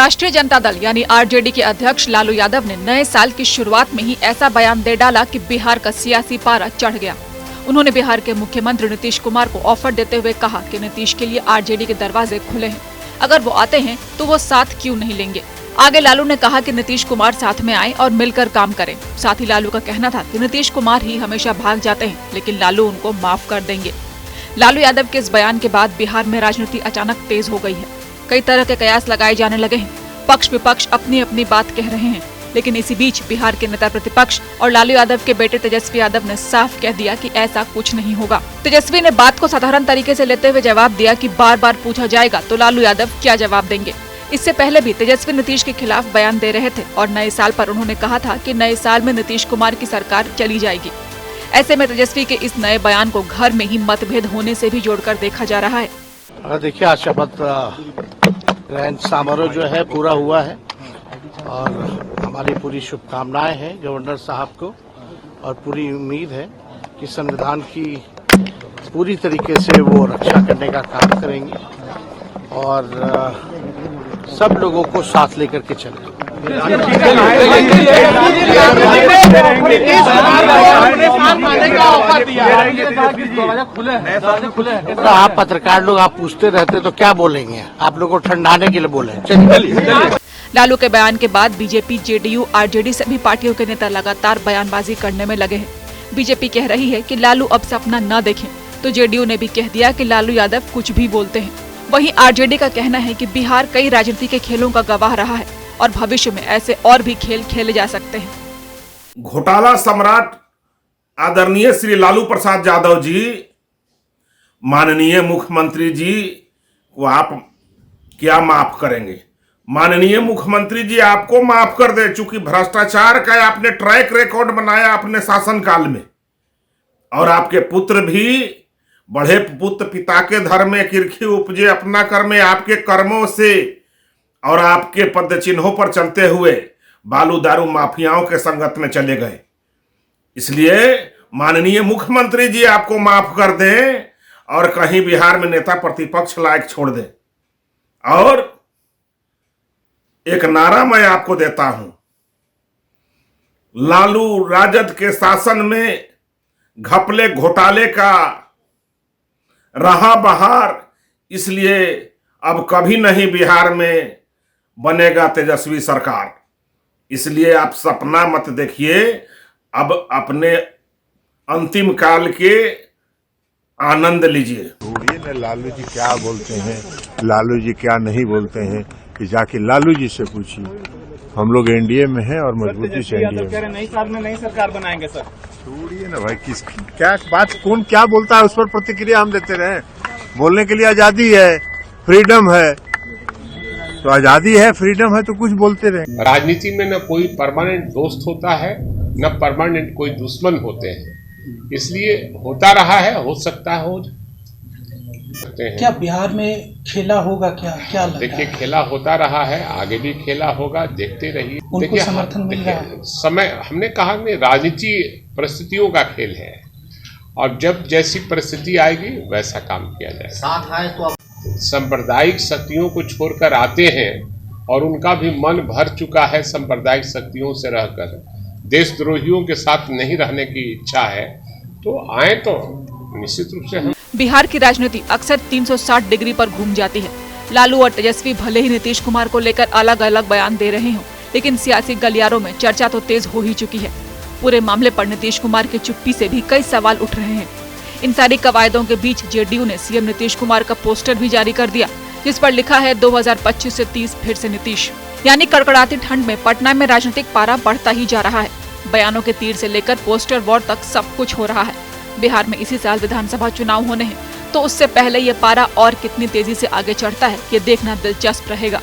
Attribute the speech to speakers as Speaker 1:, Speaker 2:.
Speaker 1: राष्ट्रीय जनता दल यानी आरजेडी के अध्यक्ष लालू यादव ने नए साल की शुरुआत में ही ऐसा बयान दे डाला कि बिहार का सियासी पारा चढ़ गया। उन्होंने बिहार के मुख्यमंत्री नीतीश कुमार को ऑफर देते हुए कहा कि नीतीश के लिए आरजेडी के दरवाजे खुले हैं, अगर वो आते हैं तो वो साथ क्यों नहीं लेंगे। आगे लालू ने कहा कि नीतीश कुमार साथ में आए और मिलकर काम करें। साथ ही लालू का कहना था कि नीतीश कुमार ही हमेशा भाग जाते हैं, लेकिन लालू उनको माफ कर देंगे। लालू यादव के इस बयान के बाद बिहार में राजनीति अचानक तेज हो गई है। कई तरह के कयास लगाए जाने लगे हैं। पक्ष विपक्ष अपनी अपनी बात कह रहे हैं, लेकिन इसी बीच बिहार के नेता प्रतिपक्ष और लालू यादव के बेटे तेजस्वी यादव ने साफ कह दिया कि ऐसा कुछ नहीं होगा। तेजस्वी ने बात को साधारण तरीके से लेते हुए जवाब दिया कि बार बार पूछा जाएगा तो लालू यादव क्या जवाब देंगे। इससे पहले भी तेजस्वी नीतीश के खिलाफ बयान दे रहे थे और नए साल पर उन्होंने कहा था कि नए साल में नीतीश कुमार की सरकार चली जाएगी। ऐसे में तेजस्वी के इस नए बयान को घर में ही मतभेद होने से भी जोड़कर देखा जा रहा है।
Speaker 2: देखिए, आज शपथ ग्रहण समारोह जो है पूरा हुआ है और हमारी पूरी शुभकामनाएं हैं गवर्नर साहब को और पूरी उम्मीद है कि संविधान की पूरी तरीके से वो रक्षा करने का काम करेंगे और सब लोगों को साथ लेकर के चलेंगे। आप पत्रकार लोग आप पूछते रहते तो क्या बोलेंगे, आप लोगों को ठंडाने के लिए बोले।
Speaker 1: लालू के बयान के बाद बीजेपी, जेडीयू, आरजेडी सभी पार्टियों के नेता लगातार बयानबाजी करने में लगे हैं। बीजेपी कह रही है कि लालू अब सपना न देखें, तो जेडीयू ने भी कह दिया कि लालू यादव कुछ भी बोलते हैं। वहीं आरजेडी का कहना है कि बिहार कई राजनीति के खेलों का गवाह रहा है और भविष्य में ऐसे और भी खेल खेले जा सकते हैं।
Speaker 3: घोटाला सम्राट आदरणीय श्री लालू प्रसाद यादव जी, माननीय मुख्यमंत्री जी को आप क्या माफ करेंगे? माननीय मुख्यमंत्री जी आपको माफ कर दे, चूंकि भ्रष्टाचार का आपने ट्रैक रिकॉर्ड बनाया अपने शासनकाल में और आपके पुत्र भी बढ़े पुत्र पिता के धर्म में किरखी उपजे अपना कर्म, आपके कर्मों से और आपके पद चिन्हों पर चलते हुए बालू दारू माफियाओं के संगत में चले गए। इसलिए माननीय मुख्यमंत्री जी आपको माफ कर दें और कहीं बिहार में नेता प्रतिपक्ष लायक छोड़ दें। और एक नारा मैं आपको देता हूं, लालू राजद के शासन में घपले घोटाले का रहा बहार, इसलिए अब कभी नहीं बिहार में बनेगा तेजस्वी सरकार। इसलिए आप सपना मत देखिए, अब अपने अंतिम काल के आनंद लीजिए।
Speaker 4: छोड़िए न लालू जी क्या बोलते हैं, लालू जी क्या नहीं बोलते हैं, कि जाके लालू जी से पूछिए। हम लोग एनडीए में हैं और मजबूती से एनडीए में।
Speaker 5: नई साल में नई सरकार बनाएंगे सर।
Speaker 4: छोड़िए ना भाई, किस क्या बात कौन क्या बोलता है उस पर प्रतिक्रिया हम देते रहे। बोलने के लिए आजादी है, फ्रीडम है, तो आजादी है, फ्रीडम है, तो कुछ बोलते रहे।
Speaker 6: राजनीति में न कोई परमानेंट दोस्त होता है, न परमानेंट कोई दुश्मन होते हैं। इसलिए होता रहा है, हो सकता है हो सकते हैं।
Speaker 7: क्या बिहार में खेला होगा? क्या लगता है?
Speaker 6: देखिए, खेला होता रहा है, आगे भी खेला होगा, देखते रहिए।
Speaker 7: उनको समर्थन मिल रहा है।
Speaker 6: समय हमने कहा कि राजनीति परिस्थितियों का खेल है और जब जैसी परिस्थिति आएगी वैसा काम किया जाएगा।
Speaker 2: साथ आए तो
Speaker 6: सांप्रदायिक शक्तियों को छोड़कर आते हैं और उनका भी मन भर चुका है सांप्रदायिक शक्तियों से रहकर। देशद्रोहियों के साथ नहीं रहने की इच्छा है, तो आए तो निश्चित रूप से हम।
Speaker 1: बिहार की राजनीति अक्सर 360 डिग्री पर घूम जाती है। लालू और तेजस्वी भले ही नीतीश कुमार को लेकर अलग अलग बयान दे रहे हों, लेकिन सियासी गलियारों में चर्चा तो तेज हो ही चुकी है। पूरे मामले पर नीतीश कुमार की चुप्पी से भी कई सवाल उठ रहे हैं। इन सारी कवायदों के बीच जेडीयू ने सीएम नीतीश कुमार का पोस्टर भी जारी कर दिया, जिस पर लिखा है 2025 से 30 फिर से नीतीश। यानी कड़कड़ाती ठंड में पटना में राजनीतिक पारा बढ़ता ही जा रहा है। बयानों के तीर से लेकर पोस्टर वॉर तक सब कुछ हो रहा है। बिहार में इसी साल विधानसभा चुनाव होने हैं, तो उससे पहले ये पारा और कितनी तेजी से आगे चढ़ता है, ये देखना दिलचस्प रहेगा।